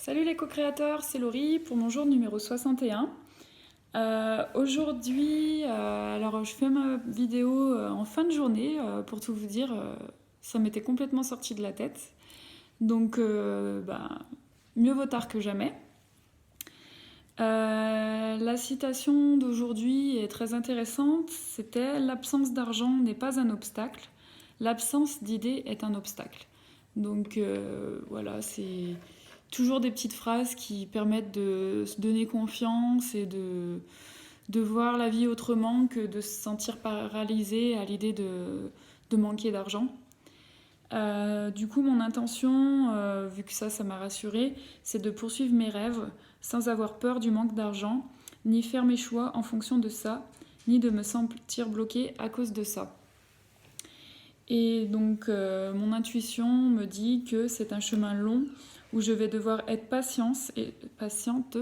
Salut les co-créateurs, c'est Laurie pour mon jour numéro 61. Aujourd'hui, alors je fais ma vidéo en fin de journée, pour tout vous dire, ça m'était complètement sorti de la tête. Donc, mieux vaut tard que jamais. La citation d'aujourd'hui est très intéressante, c'était «L'absence d'argent n'est pas un obstacle, l'absence d'idées est un obstacle». Donc voilà, c'est toujours des petites phrases qui permettent de se donner confiance et de voir la vie autrement que de se sentir paralysé à l'idée de manquer d'argent. Du coup, mon intention, vu que ça m'a rassurée, c'est de poursuivre mes rêves sans avoir peur du manque d'argent, ni faire mes choix en fonction de ça, ni de me sentir bloquée à cause de ça. Et donc, mon intuition me dit que c'est un chemin long où je vais devoir être patiente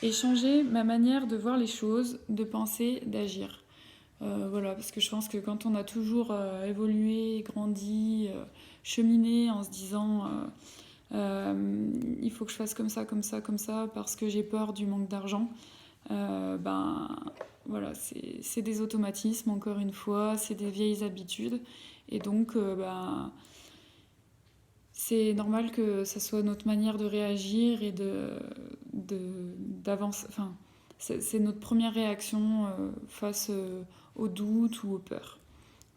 et changer ma manière de voir les choses, de penser, d'agir. Voilà, parce que je pense que quand on a toujours évolué, grandi, cheminé en se disant il faut que je fasse comme ça, comme ça, comme ça, parce que j'ai peur du manque d'argent, voilà, c'est des automatismes, encore une fois, c'est des vieilles habitudes. Et donc, c'est normal que ça soit notre manière de réagir et d'avancer. Enfin, c'est notre première réaction face aux doutes ou aux peurs.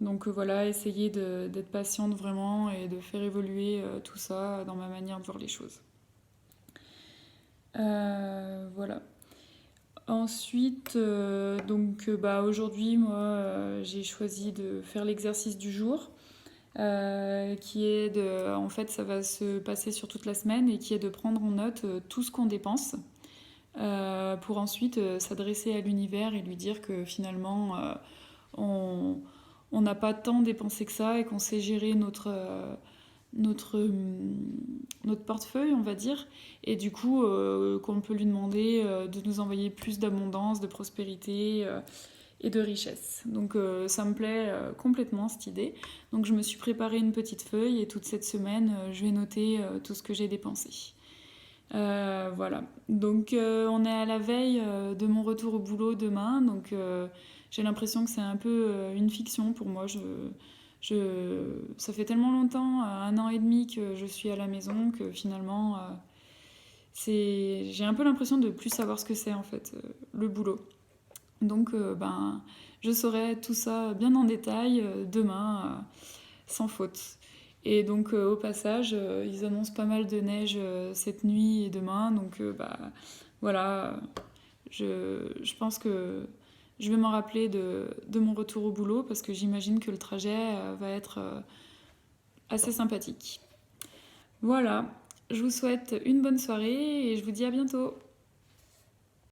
Donc voilà, essayer d'être patiente vraiment et de faire évoluer tout ça dans ma manière de voir les choses. Voilà. Ensuite, aujourd'hui, moi, j'ai choisi de faire l'exercice du jour, qui est de, en fait, ça va se passer sur toute la semaine et qui est de prendre en note tout ce qu'on dépense, pour ensuite s'adresser à l'univers et lui dire que finalement, on on n'a pas tant dépensé que ça et qu'on sait gérer notre portefeuille, on va dire, et du coup qu'on peut lui demander de nous envoyer plus d'abondance, de prospérité et de richesse. Donc ça me plaît complètement cette idée. Donc je me suis préparé une petite feuille et toute cette semaine je vais noter tout ce que j'ai dépensé. Voilà. Donc on est à la veille de mon retour au boulot demain, donc j'ai l'impression que c'est un peu une fiction pour moi. Ça fait tellement longtemps, 1 an et demi que je suis à la maison que finalement j'ai un peu l'impression de plus savoir ce que c'est en fait, le boulot. Donc je saurai tout ça bien en détail demain, sans faute. Et donc au passage, ils annoncent pas mal de neige cette nuit et demain, donc voilà, je pense que je vais m'en rappeler de mon retour au boulot parce que j'imagine que le trajet va être assez sympathique. Voilà, je vous souhaite une bonne soirée et je vous dis à bientôt.